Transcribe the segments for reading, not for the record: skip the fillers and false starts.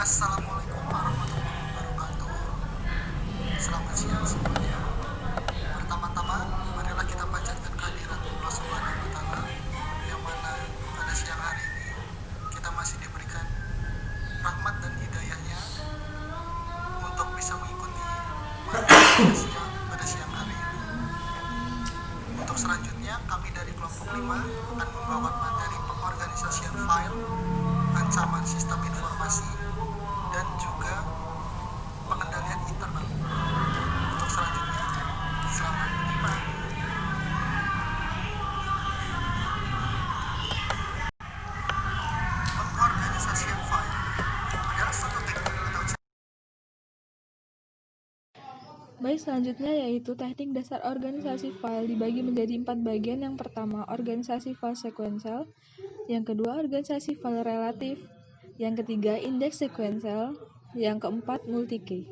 Assalamualaikum warahmatullahi wabarakatuh. Selamat siang semuanya. Pertama-tama, marilah kita panjatkan kehadirat Allah Subhanahu wa Ta'ala, yang mana pada siang hari ini kita masih diberikan rahmat dan hidayahnya untuk bisa mengikuti materi pada siang hari ini. Untuk selanjutnya, kami dari kelompok 5 akan membawa materi pengorganisasian file, ancaman sistem informasi, dan juga pengendalian internal. Untuk selanjutnya, selamat menyimak. Pengorganisasian file adalah suatu teknik atau Baik, selanjutnya yaitu teknik dasar organisasi file dibagi menjadi 4 bagian. Yang pertama, organisasi file sekuensial. Yang kedua, organisasi file relatif. Yang ketiga, indeks sekuensial. Yang keempat, multi-key.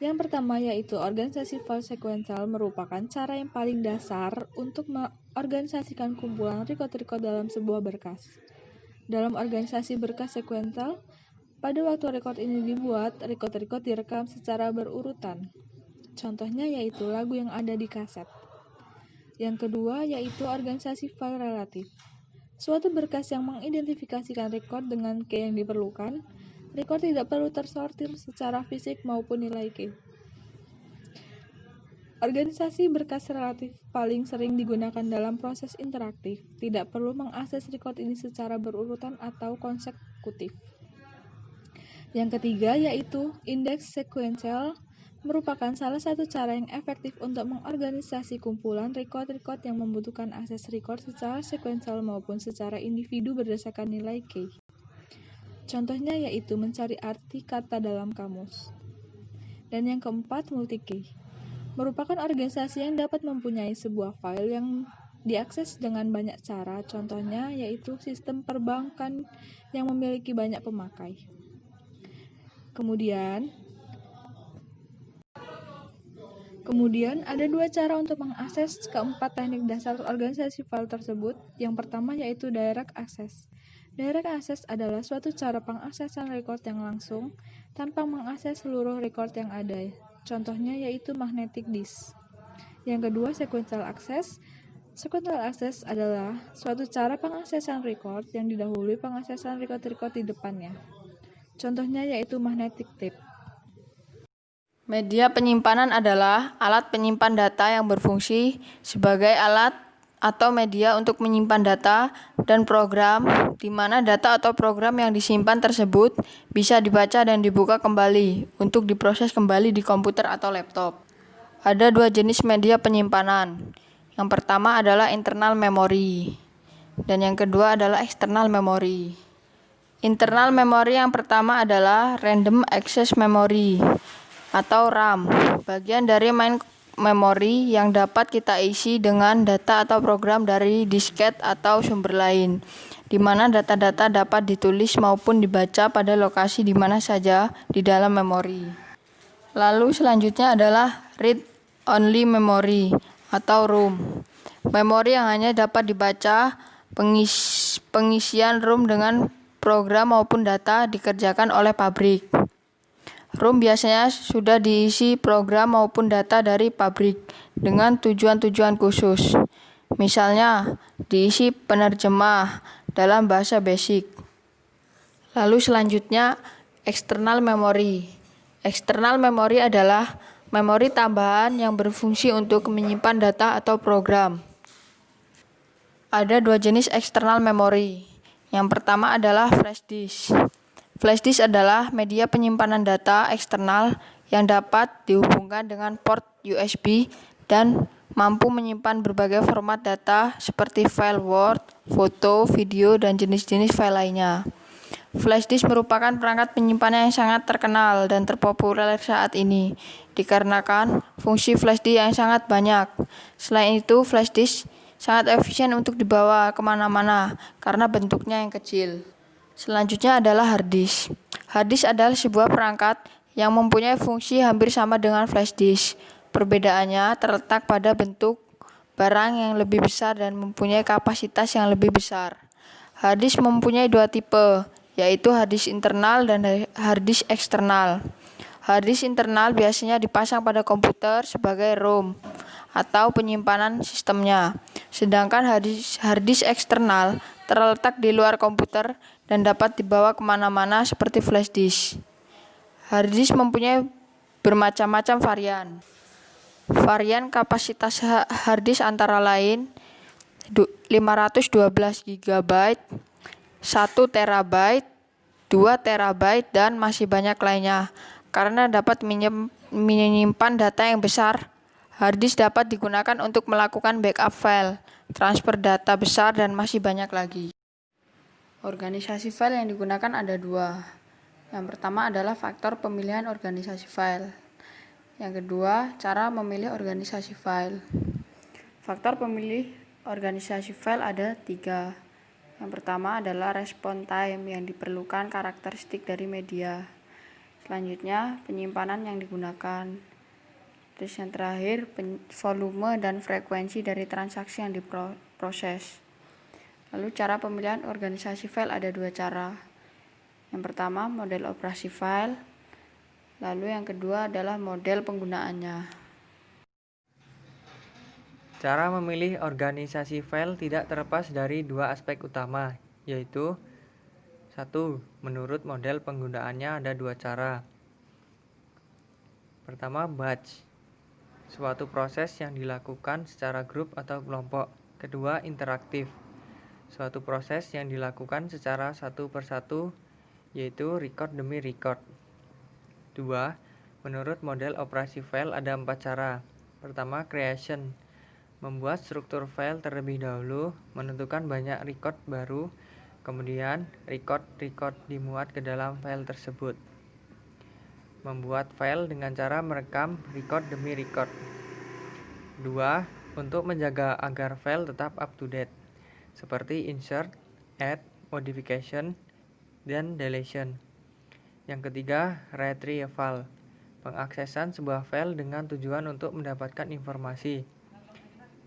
Yang pertama yaitu organisasi file sekuensial merupakan cara yang paling dasar untuk mengorganisasikan kumpulan record-record dalam sebuah berkas. Dalam organisasi berkas sekuensial, pada waktu record ini dibuat, record-record direkam secara berurutan. Contohnya yaitu lagu yang ada di kaset. Yang kedua yaitu organisasi file relatif. Suatu berkas yang mengidentifikasikan record dengan key yang diperlukan. Record tidak perlu tersortir secara fisik maupun nilai key. Organisasi berkas relatif paling sering digunakan dalam proses interaktif. Tidak perlu mengakses record ini secara berurutan atau konsekutif. Yang ketiga yaitu indeks sekuensial merupakan salah satu cara yang efektif untuk mengorganisasi kumpulan record-record yang membutuhkan akses record secara sekuensial maupun secara individu berdasarkan nilai key. Contohnya yaitu mencari arti kata dalam kamus. Dan yang keempat, multi-key. Merupakan organisasi yang dapat mempunyai sebuah file yang diakses dengan banyak cara. Contohnya yaitu sistem perbankan yang memiliki banyak pemakai. Kemudian ada dua cara untuk mengakses keempat teknik dasar organisasi file tersebut. Yang pertama yaitu direct access. Direct access adalah suatu cara pengaksesan record yang langsung tanpa mengakses seluruh record yang ada. Contohnya yaitu magnetic disk. Yang kedua, sequential access. Sequential access adalah suatu cara pengaksesan record yang didahului pengaksesan record-record di depannya. Contohnya yaitu magnetic tape. Media penyimpanan adalah alat penyimpan data yang berfungsi sebagai alat atau media untuk menyimpan data dan program, di mana data atau program yang disimpan tersebut bisa dibaca dan dibuka kembali untuk diproses kembali di komputer atau laptop. Ada dua jenis media penyimpanan. Yang pertama adalah internal memory, dan yang kedua adalah external memory. Internal memory yang pertama adalah random access memory atau RAM, bagian dari main memori yang dapat kita isi dengan data atau program dari disket atau sumber lain, di mana data-data dapat ditulis maupun dibaca pada lokasi di mana saja di dalam memori. Lalu selanjutnya adalah read-only memory atau ROM, memori yang hanya dapat dibaca. Pengisian ROM dengan program maupun data dikerjakan oleh pabrik. ROM biasanya sudah diisi program maupun data dari pabrik dengan tujuan-tujuan khusus. Misalnya, diisi penerjemah dalam bahasa basic. Lalu selanjutnya, external memory. External memory adalah memori tambahan yang berfungsi untuk menyimpan data atau program. Ada dua jenis external memory. Yang pertama adalah flash disk. Flash disk adalah media penyimpanan data eksternal yang dapat dihubungkan dengan port USB dan mampu menyimpan berbagai format data seperti file Word, foto, video, dan jenis-jenis file lainnya. Flash disk merupakan perangkat penyimpanan yang sangat terkenal dan terpopuler saat ini, dikarenakan fungsi flash disk yang sangat banyak. Selain itu, flash disk sangat efisien untuk dibawa kemana-mana karena bentuknya yang kecil. Selanjutnya adalah hard disk. Hard disk adalah sebuah perangkat yang mempunyai fungsi hampir sama dengan flash disk. Perbedaannya terletak pada bentuk barang yang lebih besar dan mempunyai kapasitas yang lebih besar. Hard disk mempunyai dua tipe, yaitu harddisk internal dan harddisk eksternal. Harddisk internal biasanya dipasang pada komputer sebagai ROM atau penyimpanan sistemnya, sedangkan harddisk eksternal terletak di luar komputer dan dapat dibawa kemana-mana seperti flash disk. Harddisk mempunyai bermacam-macam varian. Varian kapasitas harddisk antara lain 512 GB, 1 TB, 2 TB, dan masih banyak lainnya. Karena dapat menyimpan data yang besar, harddisk dapat digunakan untuk melakukan backup file, transfer data besar, dan masih banyak lagi. Organisasi file yang digunakan ada dua. Yang pertama adalah faktor pemilihan organisasi file. Yang kedua, cara memilih organisasi file. Faktor pemilih organisasi file ada 3. Yang pertama adalah response time yang diperlukan karakteristik dari media. Selanjutnya, penyimpanan yang digunakan. Terus yang terakhir, volume dan frekuensi dari transaksi yang diproses. Lalu cara pemilihan organisasi file ada 2 cara. Yang pertama, model operasi file. Lalu yang kedua adalah model penggunaannya. Cara memilih organisasi file tidak terlepas dari 2 aspek utama, yaitu 1. Menurut model penggunaannya ada 2 cara. Pertama, batch, suatu proses yang dilakukan secara grup atau kelompok. Kedua, interaktif, suatu proses yang dilakukan secara satu persatu, yaitu record demi record. 2. Menurut model operasi file ada 4 cara. Pertama, creation, membuat struktur file terlebih dahulu, menentukan banyak record baru, kemudian record dimuat ke dalam file tersebut. Membuat file dengan cara merekam record demi record. 2. Untuk menjaga agar file tetap up to date, seperti insert, add, modification, dan deletion. Yang ketiga, retrieval, pengaksesan sebuah file dengan tujuan untuk mendapatkan informasi.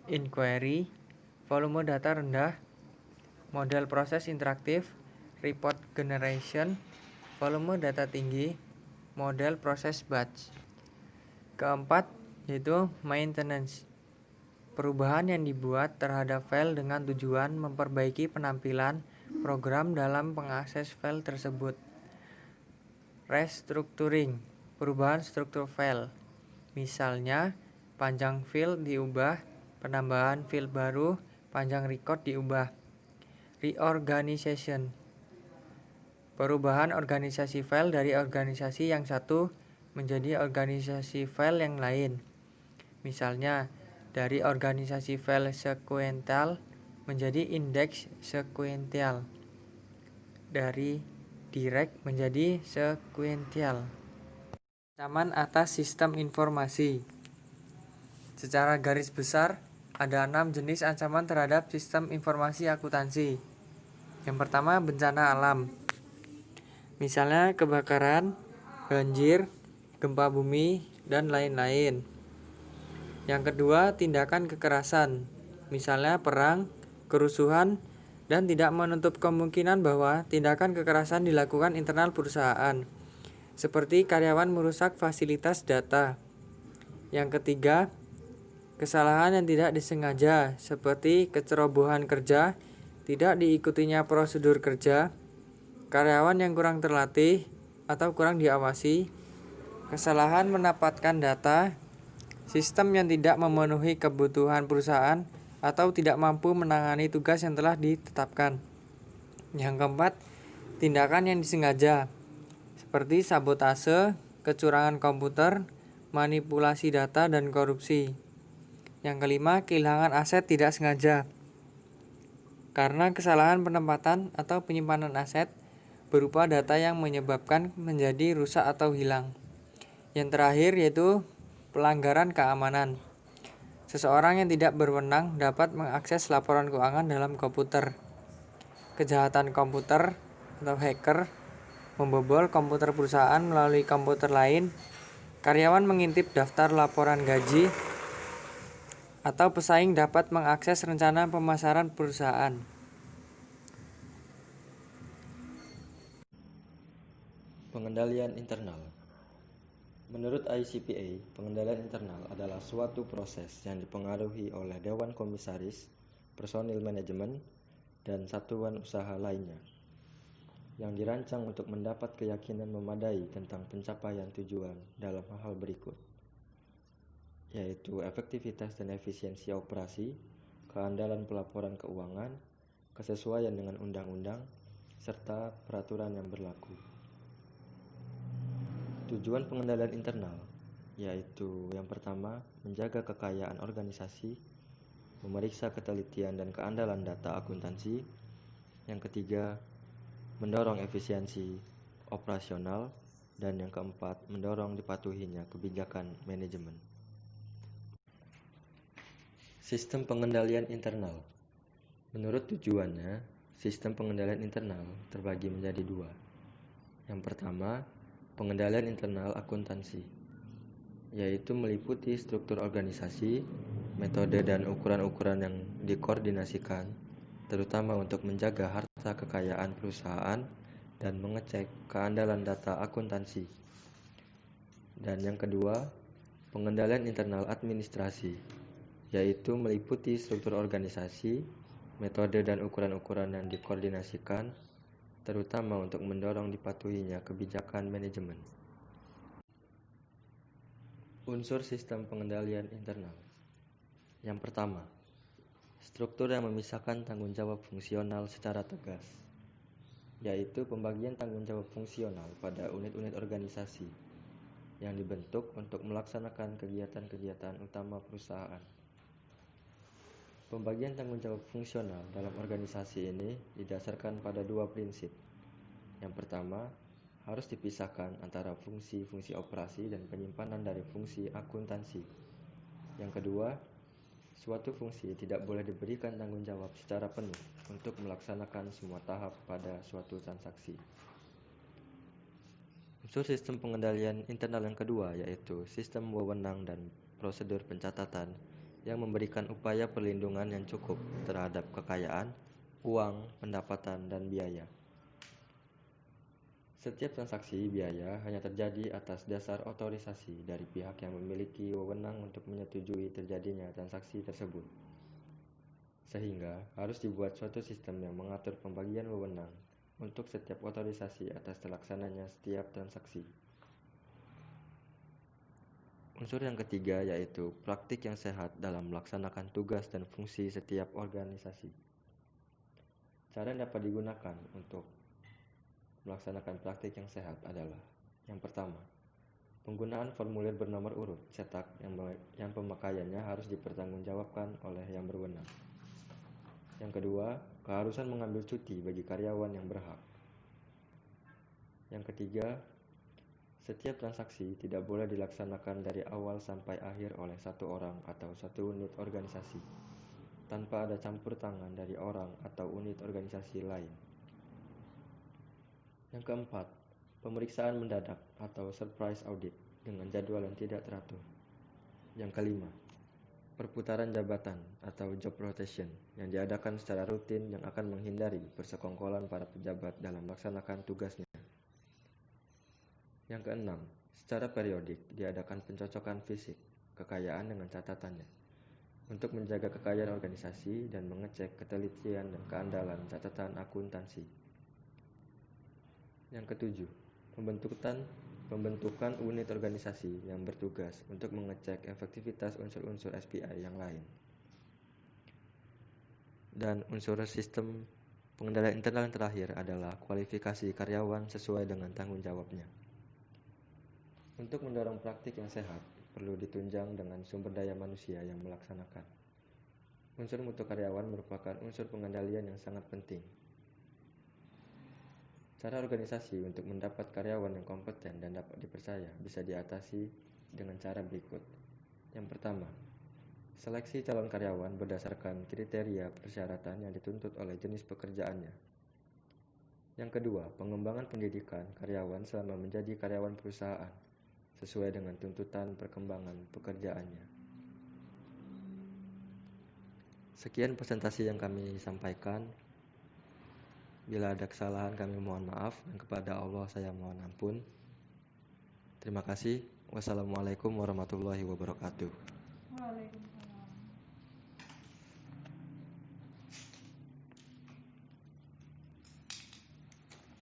Inquiry, volume data rendah, model proses interaktif, report generation, volume data tinggi, model proses batch. Keempat, yaitu maintenance, perubahan yang dibuat terhadap file dengan tujuan memperbaiki penampilan program dalam pengakses file tersebut. Restructuring, perubahan struktur file, misalnya panjang field diubah, penambahan field baru, panjang record diubah. Reorganization, perubahan organisasi file dari organisasi yang satu menjadi organisasi file yang lain. Misalnya, dari organisasi file sekuensial menjadi indeks sekuensial. Dari direct menjadi sekuensial. Ancaman atas sistem informasi. Secara garis besar, ada 6 jenis ancaman terhadap sistem informasi akuntansi. Yang pertama, bencana alam. Misalnya kebakaran, banjir, gempa bumi, dan lain-lain. Yang kedua, tindakan kekerasan. Misalnya perang, kerusuhan, dan tidak menutup kemungkinan bahwa tindakan kekerasan dilakukan internal perusahaan, seperti karyawan merusak fasilitas data. Yang ketiga, kesalahan yang tidak disengaja, seperti kecerobohan kerja, tidak diikutinya prosedur kerja, karyawan yang kurang terlatih atau kurang diawasi, kesalahan mendapatkan data, sistem yang tidak memenuhi kebutuhan perusahaan, atau tidak mampu menangani tugas yang telah ditetapkan. Yang keempat, tindakan yang disengaja, seperti sabotase, kecurangan komputer, manipulasi data, dan korupsi. Yang kelima, kehilangan aset tidak sengaja, karena kesalahan penempatan atau penyimpanan aset berupa data yang menyebabkan menjadi rusak atau hilang. Yang terakhir yaitu pelanggaran keamanan. Seseorang yang tidak berwenang dapat mengakses laporan keuangan dalam komputer. Kejahatan komputer atau hacker, membobol komputer perusahaan melalui komputer lain, karyawan mengintip daftar laporan gaji, atau pesaing dapat mengakses rencana pemasaran perusahaan. Pengendalian internal. Menurut ICPA, pengendalian internal adalah suatu proses yang dipengaruhi oleh Dewan Komisaris, personil manajemen, dan satuan usaha lainnya, yang dirancang untuk mendapat keyakinan memadai tentang pencapaian tujuan dalam hal berikut, yaitu efektivitas dan efisiensi operasi, keandalan pelaporan keuangan, kesesuaian dengan undang-undang, serta peraturan yang berlaku. Tujuan pengendalian internal yaitu yang pertama, menjaga kekayaan organisasi, memeriksa ketelitian dan keandalan data akuntansi. Yang ketiga, mendorong efisiensi operasional, dan yang keempat, mendorong dipatuhinya kebijakan manajemen. Sistem pengendalian internal. Menurut tujuannya, sistem pengendalian internal terbagi menjadi dua. Yang pertama, pengendalian internal akuntansi, yaitu meliputi struktur organisasi, metode dan ukuran-ukuran yang dikoordinasikan, terutama untuk menjaga harta kekayaan perusahaan dan mengecek keandalan data akuntansi. Dan yang kedua, pengendalian internal administrasi, yaitu meliputi struktur organisasi, metode dan ukuran-ukuran yang dikoordinasikan, terutama untuk mendorong dipatuhinya kebijakan manajemen. Unsur sistem pengendalian internal. Yang pertama, struktur yang memisahkan tanggung jawab fungsional secara tegas, yaitu pembagian tanggung jawab fungsional pada unit-unit organisasi yang dibentuk untuk melaksanakan kegiatan-kegiatan utama perusahaan. Pembagian tanggung jawab fungsional dalam organisasi ini didasarkan pada dua prinsip. Yang pertama, harus dipisahkan antara fungsi-fungsi operasi dan penyimpanan dari fungsi akuntansi. Yang kedua, suatu fungsi tidak boleh diberikan tanggung jawab secara penuh untuk melaksanakan semua tahap pada suatu transaksi. Unsur sistem pengendalian internal yang kedua yaitu sistem wewenang dan prosedur pencatatan yang memberikan upaya perlindungan yang cukup terhadap kekayaan, uang, pendapatan, dan biaya. Setiap transaksi biaya hanya terjadi atas dasar otorisasi dari pihak yang memiliki wewenang untuk menyetujui terjadinya transaksi tersebut. Sehingga harus dibuat suatu sistem yang mengatur pembagian wewenang untuk setiap otorisasi atas terlaksananya setiap transaksi. Unsur yang ketiga yaitu praktik yang sehat dalam melaksanakan tugas dan fungsi setiap organisasi. Cara yang dapat digunakan untuk melaksanakan praktik yang sehat adalah: yang pertama, penggunaan formulir bernomor urut cetak yang pemakaiannya harus dipertanggungjawabkan oleh yang berwenang. Yang kedua, keharusan mengambil cuti bagi karyawan yang berhak. Yang ketiga, setiap transaksi tidak boleh dilaksanakan dari awal sampai akhir oleh satu orang atau satu unit organisasi, tanpa ada campur tangan dari orang atau unit organisasi lain. Yang keempat, pemeriksaan mendadak atau surprise audit dengan jadwal yang tidak teratur. Yang kelima, perputaran jabatan atau job rotation yang diadakan secara rutin yang akan menghindari persekongkolan para pejabat dalam melaksanakan tugasnya. Yang keenam, secara periodik diadakan pencocokan fisik kekayaan dengan catatannya untuk menjaga kekayaan organisasi dan mengecek ketelitian dan keandalan catatan akuntansi. Yang ketujuh, pembentukan unit organisasi yang bertugas untuk mengecek efektivitas unsur-unsur SPI yang lain. Dan unsur sistem pengendalian internal yang terakhir adalah kualifikasi karyawan sesuai dengan tanggung jawabnya. Untuk mendorong praktik yang sehat, perlu ditunjang dengan sumber daya manusia yang melaksanakan. Unsur mutu karyawan merupakan unsur pengendalian yang sangat penting. Cara organisasi untuk mendapat karyawan yang kompeten dan dapat dipercaya bisa diatasi dengan cara berikut. Yang pertama, seleksi calon karyawan berdasarkan kriteria persyaratan yang dituntut oleh jenis pekerjaannya. Yang kedua, pengembangan pendidikan karyawan selama menjadi karyawan perusahaan sesuai dengan tuntutan perkembangan pekerjaannya. Sekian presentasi yang kami sampaikan. Bila ada kesalahan kami mohon maaf, dan kepada Allah saya mohon ampun. Terima kasih. Wassalamualaikum warahmatullahi wabarakatuh. Waalaikumsalam.